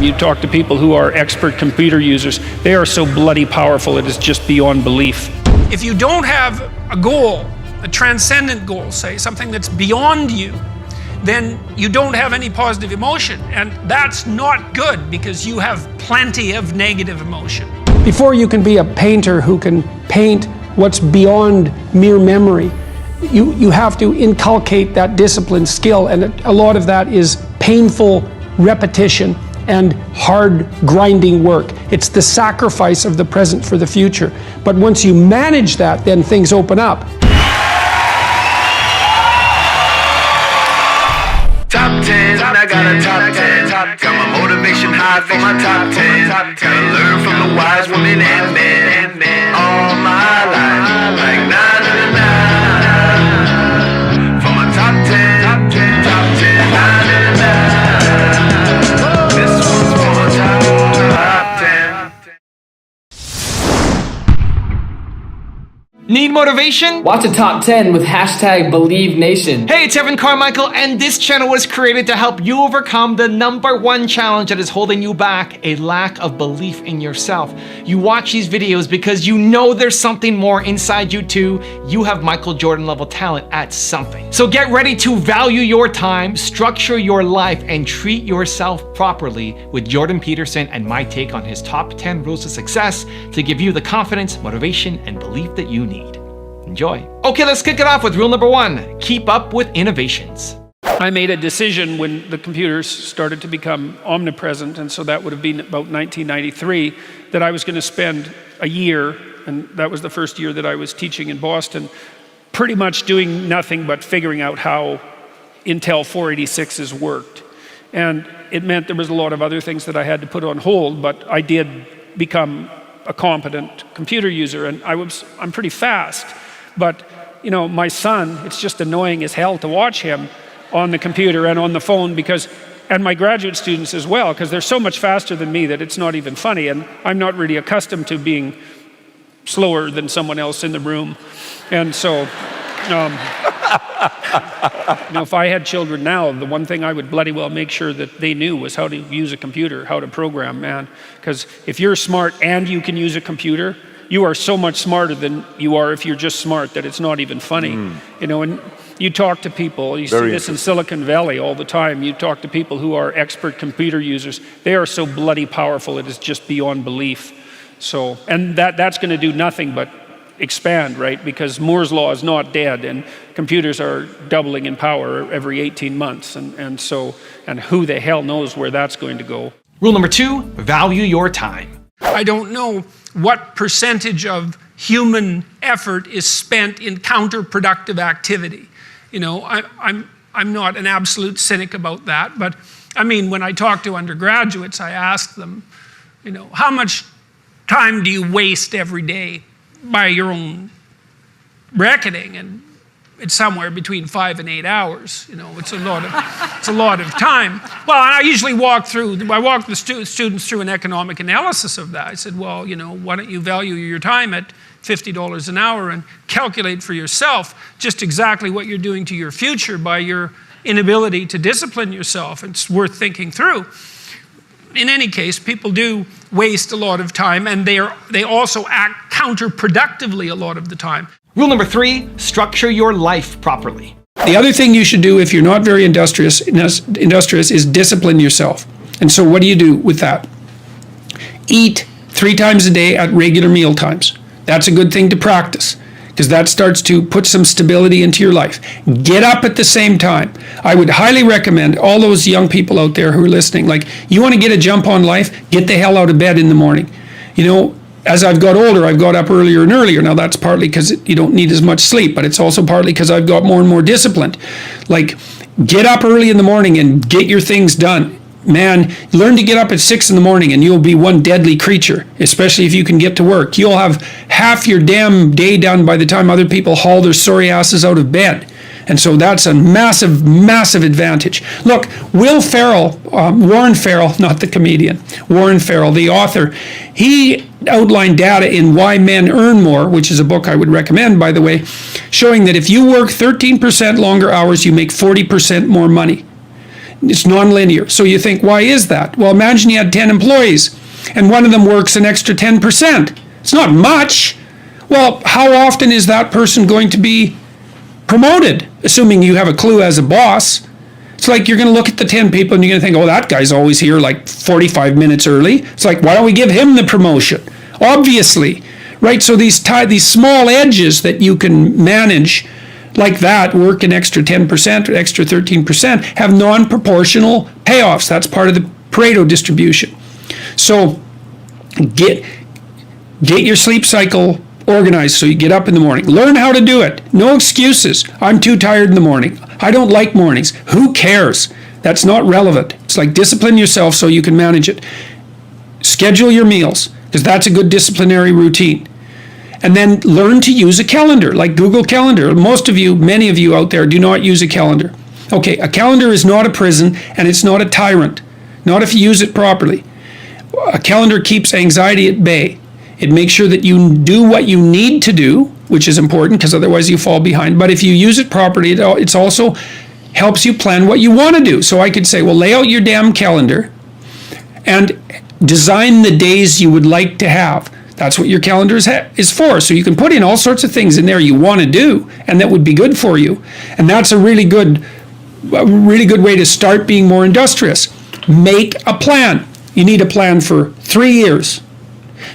You talk to people who are expert computer users, they are so bloody powerful, it is just beyond belief. If you don't have a goal, a transcendent goal, say, something that's beyond you, then you don't have any positive emotion. And that's not good because you have plenty of negative emotion. Before you can be a painter who can paint what's beyond mere memory, you have to inculcate that discipline skill, and a lot of that is painful repetition and hard grinding work. It's the sacrifice of the present for the future. But once you manage that, then things open up. Top 10, I got a top 10. Got my motivation high for my top 10. Gotta learn from the wise women and men. All my life, like 9 and 9. For my top 10, top 10, 9 and 9. This one's for my top 10. Need motivation? Watch a top 10 with #BelieveNation. Hey, it's Evan Carmichael, and this channel was created to help you overcome the #1 challenge that is holding you back, a lack of belief in yourself. You watch these videos because you know there's something more inside you too. You have Michael Jordan level talent at something. So get ready to value your time, structure your life, and treat yourself properly with Jordan Peterson and my take on his top 10 rules of success to give you the confidence, motivation, and belief that you need. Enjoy. Okay, let's kick it off with rule number 1. Keep up with innovations. I made a decision when the computers started to become omnipresent, and so that would have been about 1993, that I was going to spend a year, and that was the first year that I was teaching in Boston, pretty much doing nothing but figuring out how Intel 486s worked. And it meant there was a lot of other things that I had to put on hold, but I did become a competent computer user, and I'm pretty fast. But, you know, my son, it's just annoying as hell to watch him on the computer and on the phone and my graduate students as well, because they're so much faster than me that it's not even funny, and I'm not really accustomed to being slower than someone else in the room. And so, you know, if I had children now, the one thing I would bloody well make sure that they knew was how to use a computer, how to program, man. Because if you're smart and you can use a computer, you are so much smarter than you are if you're just smart that it's not even funny. You know, and you talk to people, you see this in Silicon Valley all the time, you talk to people who are expert computer users, they are so bloody powerful, it is just beyond belief. So, and that's going to do nothing but expand, right? Because Moore's law is not dead, and computers are doubling in power every 18 months, and who the hell knows where that's going to go. Rule number 2, value your time. I don't know what percentage of human effort is spent in counterproductive activity. You know, I'm not an absolute cynic about that, but I mean, when I talk to undergraduates, I ask them, you know, how much time do you waste every day by your own reckoning? And it's somewhere between 5 and 8 hours. You know, it's a lot of time. Well, I usually walk the students through an economic analysis of that. I said, well, you know, why don't you value your time at $50 an hour and calculate for yourself just exactly what you're doing to your future by your inability to discipline yourself. It's worth thinking through. In any case, people do waste a lot of time, and they also act counterproductively a lot of the time. Rule number 3, structure your life properly. The other thing you should do if you're not very industrious is discipline yourself. And so what do you do with that? Eat 3 times a day at regular meal times. That's a good thing to practice, because that starts to put some stability into your life. Get up at the same time. I would highly recommend all those young people out there who are listening, like, you want to get a jump on life, get the hell out of bed in the morning. You know, as I've got older, I've got up earlier and earlier. Now that's partly because you don't need as much sleep, but it's also partly because I've got more and more disciplined. Like, get up early in the morning and get your things done. Man, learn to get up at 6 in the morning and you'll be one deadly creature, especially if you can get to work. You'll have half your damn day done by the time other people haul their sorry asses out of bed. And so that's a massive, massive advantage. Look, Warren Farrell, not the comedian, Warren Farrell, the author, he outlined data in Why Men Earn More, which is a book I would recommend, by the way, showing that if you work 13% longer hours, you make 40% more money. It's nonlinear. So you think, why is that? Well, imagine you had 10 employees and one of them works an extra 10%. It's not much. Well, how often is that person going to be promoted, assuming you have a clue as a boss? It's like you're going to look at the 10 people and you're going to think, oh, that guy's always here like 45 minutes early. It's like, why don't we give him the promotion? Obviously, right? So these small edges that you can manage like that, work an extra 10% or extra 13%, have non-proportional payoffs. That's part of the Pareto distribution. So get your sleep cycle organized so you get up in the morning. Learn how to do it. No excuses. I'm too tired in the morning. I don't like mornings. Who cares? That's not relevant. It's like discipline yourself so you can manage it. Schedule your meals, because that's a good disciplinary routine. And then learn to use a calendar, like Google Calendar. Most of you, many of you out there, do not use a calendar. Okay, a calendar is not a prison, and it's not a tyrant. Not if you use it properly. A calendar keeps anxiety at bay. It makes sure that you do what you need to do, which is important because otherwise you fall behind. But if you use it properly, it also helps you plan what you want to do. So I could say, well, lay out your damn calendar and design the days you would like to have. That's what your calendar is for. So you can put in all sorts of things in there you want to do and that would be good for you. And that's a really good way to start being more industrious. Make a plan. You need a plan for 3 years.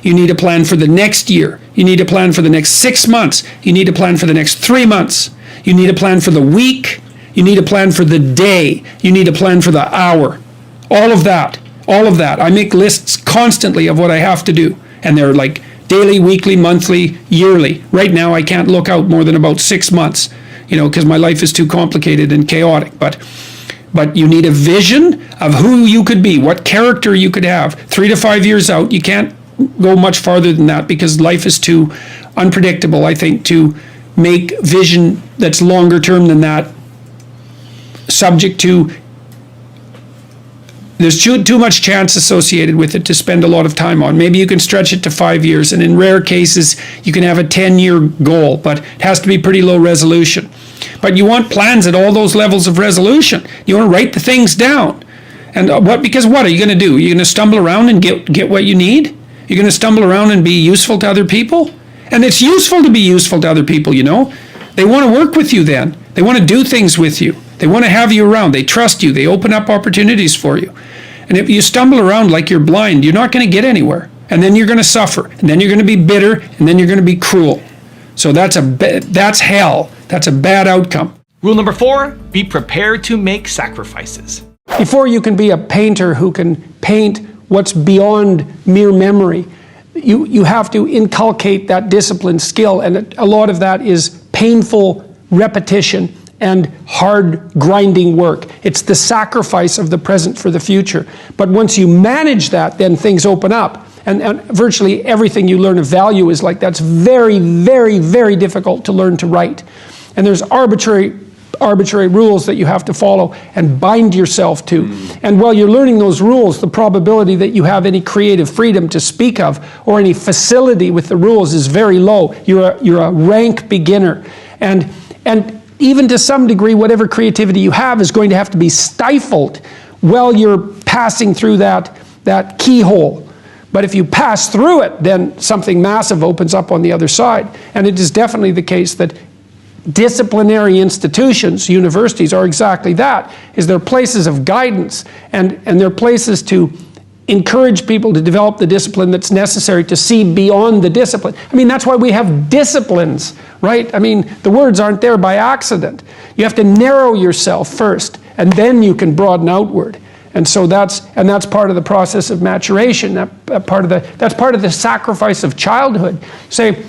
You need a plan for the next year. You need a plan for the next 6 months. You need a plan for the next 3 months. You need a plan for the week. You need a plan for the day. You need a plan for the hour. All of that. I make lists constantly of what I have to do. And they're like daily, weekly, monthly, yearly. Right now, I can't look out more than about 6 months, because my life is too complicated and chaotic. But you need a vision of who you could be, what character you could have. 3 to 5 years out, you can't go much farther than that because life is too unpredictable, I think, to make vision that's longer term than that subject to, there's too much chance associated with it to spend a lot of time on. Maybe you can stretch it to 5 years, and in rare cases, you can have a 10-year goal, but it has to be pretty low resolution. But you want plans at all those levels of resolution. You want to write the things down. And because what are you going to do? You're going to stumble around and get what you need? You're going to stumble around and be useful to other people? And it's useful to be useful to other people, They want to work with you then. They want to do things with you. They want to have you around. They trust you. They open up opportunities for you. And if you stumble around like you're blind, you're not going to get anywhere. And then you're going to suffer. And then you're going to be bitter. And then you're going to be cruel. So that's hell. That's a bad outcome. Rule number 4, be prepared to make sacrifices. Before you can be a painter who can paint what's beyond mere memory, you have to inculcate that discipline skill, and a lot of that is painful repetition and hard grinding work. It's the sacrifice of the present for the future. But once you manage that, then things open up. And virtually everything you learn of value is like that's very, very, very difficult to learn to write. And there's arbitrary rules that you have to follow and bind yourself to. And while you're learning those rules, the probability that you have any creative freedom to speak of or any facility with the rules is very low. You're a rank beginner. And even to some degree, whatever creativity you have is going to have to be stifled while you're passing through that keyhole. But if you pass through it, then something massive opens up on the other side. And it is definitely the case that disciplinary institutions, universities, are exactly that, is they're places of guidance, and they're places to encourage people to develop the discipline that's necessary to see beyond the discipline. I mean, that's why we have disciplines, right? I mean, the words aren't there by accident. You have to narrow yourself first, and then you can broaden outward. And so that's part of the process of maturation. That's part of the sacrifice of childhood. Say,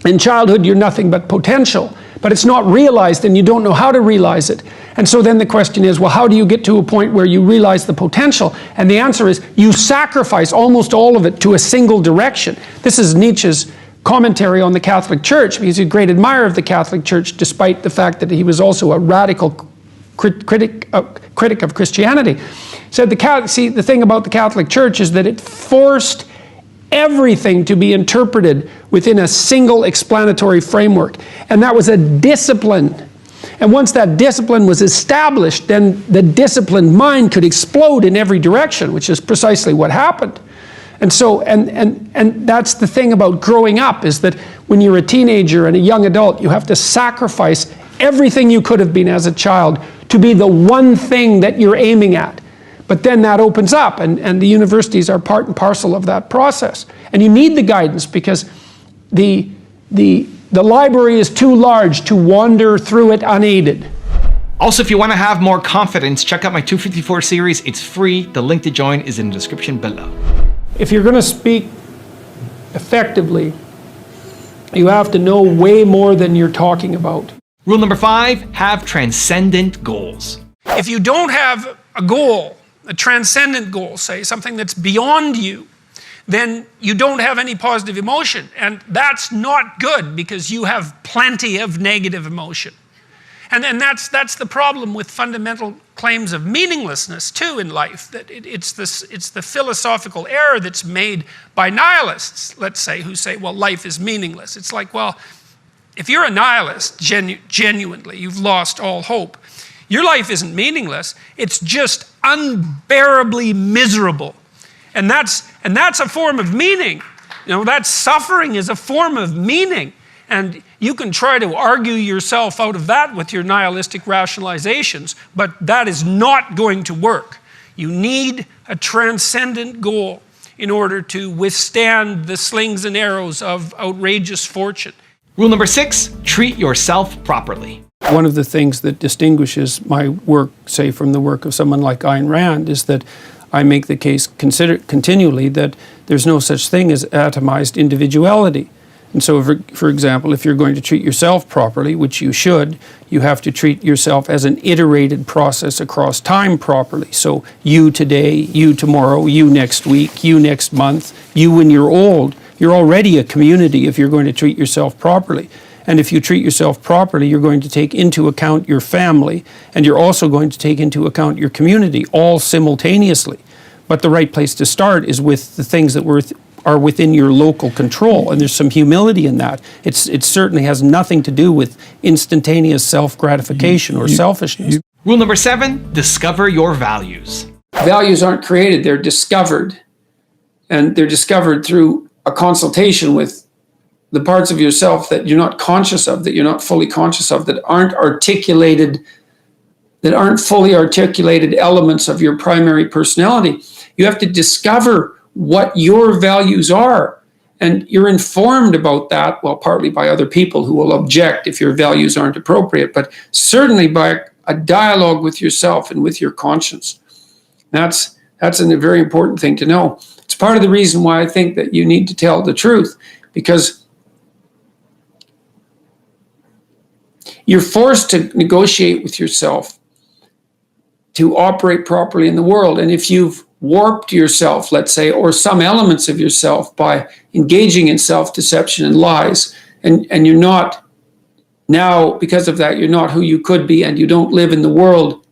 in childhood, you're nothing but potential, but it's not realized and you don't know how to realize it. And so then the question is, well, how do you get to a point where you realize the potential? And the answer is, you sacrifice almost all of it to a single direction. This is Nietzsche's commentary on the Catholic Church. He's a great admirer of the Catholic Church, despite the fact that he was also a radical critic of Christianity. Said the thing about the Catholic Church is that it forced everything to be interpreted within a single explanatory framework. And that was a discipline. And once that discipline was established, then the disciplined mind could explode in every direction, which is precisely what happened. And so, and that's the thing about growing up, is that when you're a teenager and a young adult, you have to sacrifice everything you could have been as a child to be the one thing that you're aiming at. But then that opens up, and the universities are part and parcel of that process. And you need the guidance, because the library is too large to wander through it unaided. Also, if you want to have more confidence, check out my 254 series. It's free. The link to join is in the description below. If you're going to speak effectively, you have to know way more than you're talking about. Rule number 5, have transcendent goals. If you don't have a goal, a transcendent goal, say, something that's beyond you, then you don't have any positive emotion. And that's not good, because you have plenty of negative emotion. And that's the problem with fundamental claims of meaninglessness too in life, that it's the philosophical error that's made by nihilists, let's say, who say, well, life is meaningless. It's like, well, if you're a nihilist, genuinely, you've lost all hope. Your life isn't meaningless, it's just unbearably miserable. And that's a form of meaning. That suffering is a form of meaning. And you can try to argue yourself out of that with your nihilistic rationalizations, but that is not going to work. You need a transcendent goal in order to withstand the slings and arrows of outrageous fortune. Rule number 6, treat yourself properly. One of the things that distinguishes my work, say, from the work of someone like Ayn Rand, is that I make the case continually that there's no such thing as atomized individuality. And so, for example, if you're going to treat yourself properly, which you should, you have to treat yourself as an iterated process across time properly. So you today, you tomorrow, you next week, you next month, you when you're old. You're already a community if you're going to treat yourself properly. And if you treat yourself properly, you're going to take into account your family, and you're also going to take into account your community, all simultaneously. But the right place to start is with the things that are within your local control, and there's some humility in that. It certainly has nothing to do with instantaneous self-gratification or selfishness. Rule number 7, discover your values. Values aren't created, they're discovered. And they're discovered through a consultation with the parts of yourself that you're not conscious of, that you're not fully conscious of, that aren't fully articulated elements of your primary personality. You have to discover what your values are. And you're informed about that, well, partly by other people who will object if your values aren't appropriate, but certainly by a dialogue with yourself and with your conscience. That's a very important thing to know. It's part of the reason why I think that you need to tell the truth, because you're forced to negotiate with yourself to operate properly in the world. And if you've warped yourself, let's say, or some elements of yourself by engaging in self-deception and lies, and you're not now, because of that, you're not who you could be, and you don't live in the world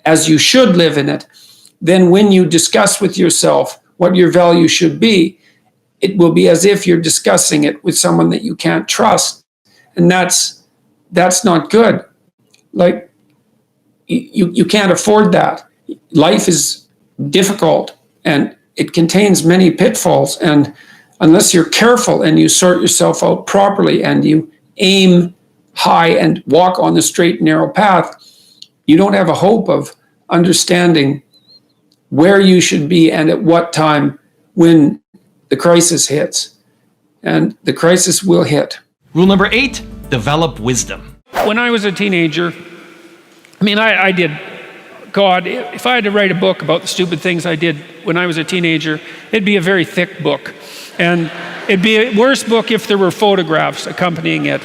as you should live in it, then when you discuss with yourself what your value should be, it will be as if you're discussing it with someone that you can't trust. And that's not good. Like, you can't afford that. Life is difficult and it contains many pitfalls. And unless you're careful and you sort yourself out properly and you aim high and walk on the straight and narrow path, you don't have a hope of understanding where you should be and at what time when the crisis hits. And the crisis will hit. Rule number 8, develop wisdom. When I was a teenager, I did, God, if I had to write a book about the stupid things I did when I was a teenager, it'd be a very thick book. And it'd be a worse book if there were photographs accompanying it.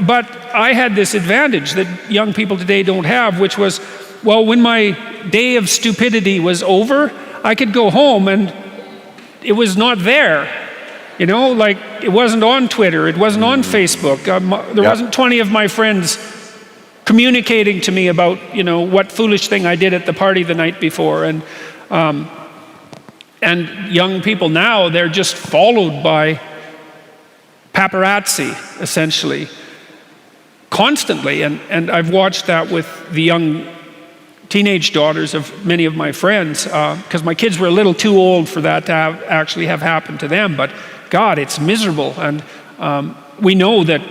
But I had this advantage that young people today don't have, which was, well, when my day of stupidity was over, I could go home and it was not there. Like, it wasn't on Twitter, it wasn't on Facebook. There wasn't 20 of my friends communicating to me about, what foolish thing I did at the party the night before. And young people now, they're just followed by paparazzi, essentially, constantly. And I've watched that with the young teenage daughters of many of my friends, because my kids were a little too old for that to actually have happened to them. But God, it's miserable. And we know that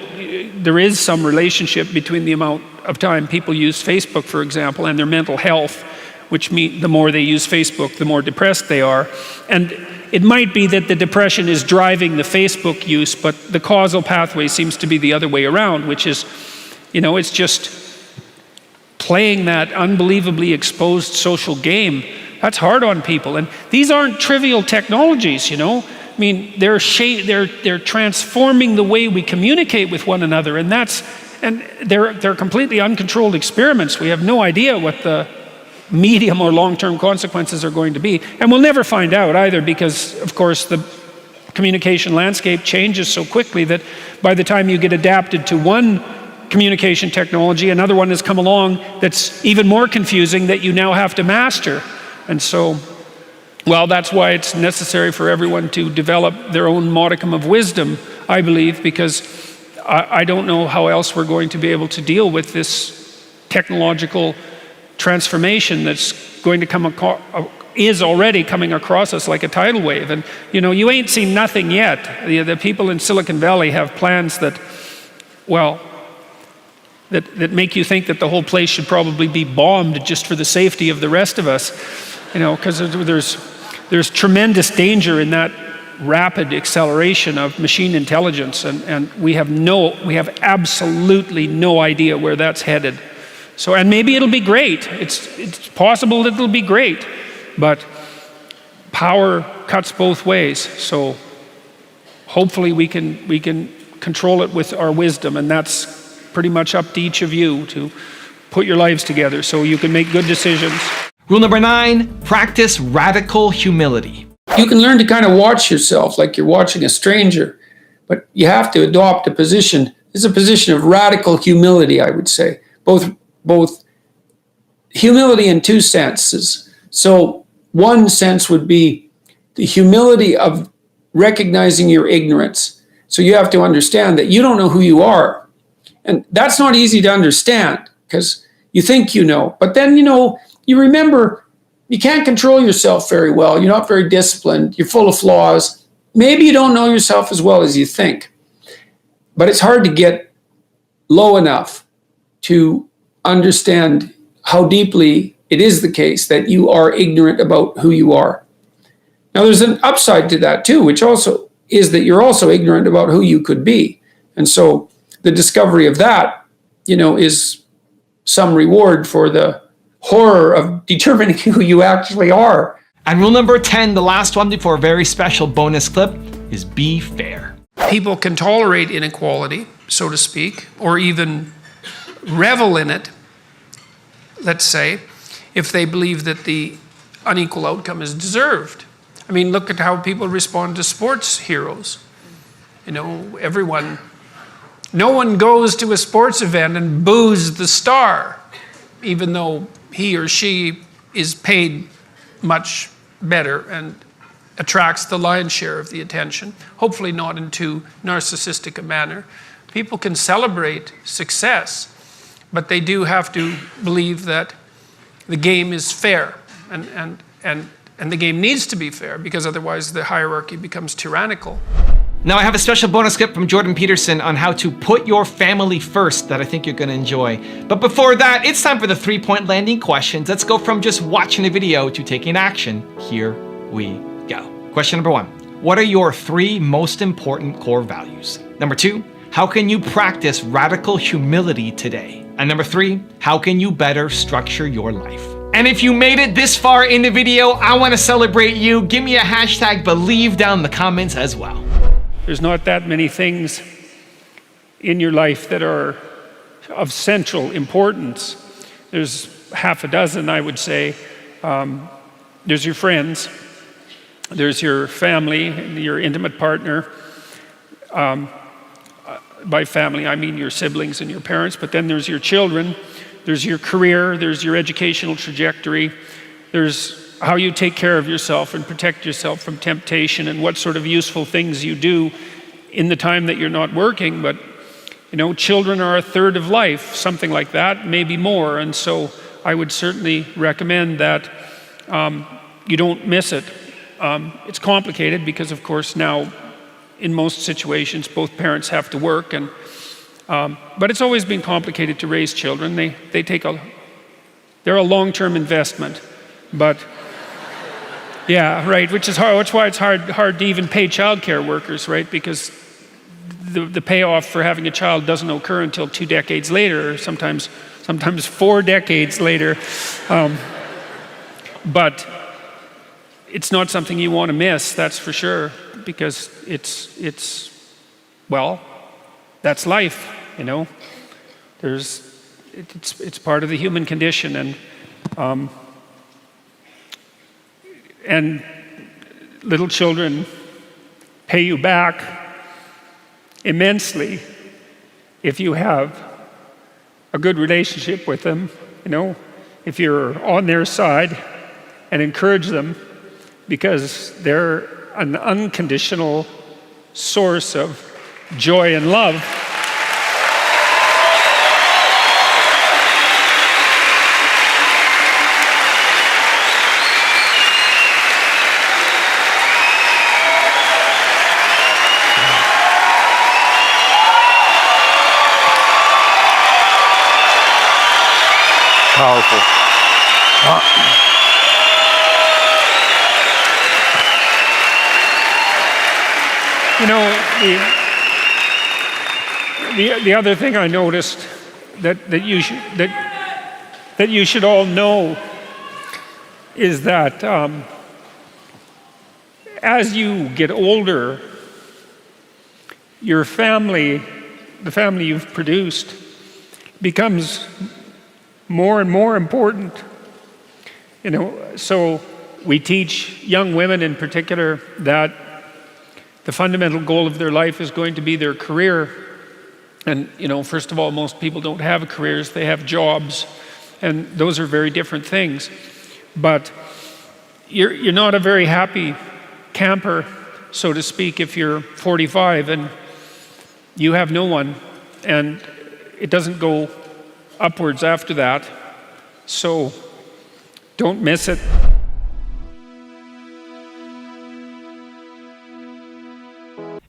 there is some relationship between the amount of time people use Facebook, for example, and their mental health, which means the more they use Facebook, the more depressed they are. And it might be that the depression is driving the Facebook use, but the causal pathway seems to be the other way around, which is, it's just playing that unbelievably exposed social game. That's hard on people. And these aren't trivial technologies, I mean, they're transforming the way we communicate with one another, and they're completely uncontrolled experiments. We have no idea what the medium or long-term consequences are going to be. And we'll never find out either, because, of course, the communication landscape changes so quickly that by the time you get adapted to one communication technology, another one has come along that's even more confusing that you now have to master. And so, that's why it's necessary for everyone to develop their own modicum of wisdom, I believe, because I don't know how else we're going to be able to deal with this technological transformation that's going to is already coming across us like a tidal wave. And you ain't seen nothing yet. The people in Silicon Valley have plans that make you think that the whole place should probably be bombed just for the safety of the rest of us, because there's tremendous danger in that rapid acceleration of machine intelligence, and we have absolutely no idea where that's headed. So, and maybe it'll be great. It's possible that it'll be great, but power cuts both ways. So hopefully we can control it with our wisdom, and that's pretty much up to each of you to put your lives together so you can make good decisions. Rule number 9, practice radical humility. You can learn to kind of watch yourself like you're watching a stranger, but you have to adopt a position. It's a position of radical humility, I would say. Both humility in two senses. So one sense would be the humility of recognizing your ignorance. So you have to understand that you don't know who you are. And that's not easy to understand because you think you know. But then, you remember you can't control yourself very well. You're not very disciplined. You're full of flaws. Maybe you don't know yourself as well as you think. But it's hard to get low enough to understand how deeply it is the case that you are ignorant about who you are. Now, there's an upside to that too, which also is that you're also ignorant about who you could be. And so the discovery of that, is some reward for the horror of determining who you actually are. And rule number 10, the last one before a very special bonus clip, is be fair. People can tolerate inequality, so to speak, or even revel in it, let's say, if they believe that the unequal outcome is deserved. I mean, look at how people respond to sports heroes. No one goes to a sports event and boos the star, even though he or she is paid much better and attracts the lion's share of the attention, hopefully not in too narcissistic a manner. People can celebrate success, but they do have to believe that the game is fair, and the game needs to be fair, because otherwise the hierarchy becomes tyrannical. Now I have a special bonus clip from Jordan Peterson on how to put your family first that I think you're gonna enjoy. But before that, it's time for the 3-point landing questions. Let's go from just watching a video to taking action. Here we go. Question number 1. What are your 3 most important core values? Number 2, how can you practice radical humility today? And number 3, how can you better structure your life? And if you made it this far in the video, I wanna celebrate you. Give me a hashtag believe down in the comments as well. There's not that many things in your life that are of central importance. There's half a dozen, I would say. There's your friends. There's your family, your intimate partner. By family, I mean your siblings and your parents, but then there's your children. There's your career. There's your educational trajectory. There's how you take care of yourself and protect yourself from temptation, and what sort of useful things you do in the time that you're not working, but children are a third of life, something like that, maybe more. And so I would certainly recommend that you don't miss it. It's complicated because, of course, now in most situations both parents have to work, but it's always been complicated to raise children. They're a long-term investment, but yeah, right. Which is hard. That's why it's hard to even pay childcare workers, right? Because the payoff for having a child doesn't occur until 2 decades later, or sometimes 4 decades later. But it's not something you want to miss, that's for sure, because it's that's life, It's part of the human condition, and little children pay you back immensely if you have a good relationship with them, if you're on their side and encourage them, because they're an unconditional source of joy and love. Powerful. The other thing I noticed that you should all know is that as you get older, your family, the family you've produced, becomes more and more important. So we teach young women in particular that the fundamental goal of their life is going to be their career. And first of all, most people don't have careers, they have jobs, and those are very different things. But you're not a very happy camper, so to speak, if you're 45 and you have no one, and it doesn't go upwards after that. So don't miss it.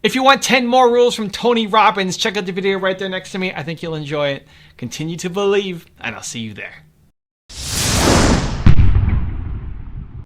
If you want 10 more rules from Tony Robbins, check out the video right there next to me. I think you'll enjoy it. Continue to believe, and I'll see you there.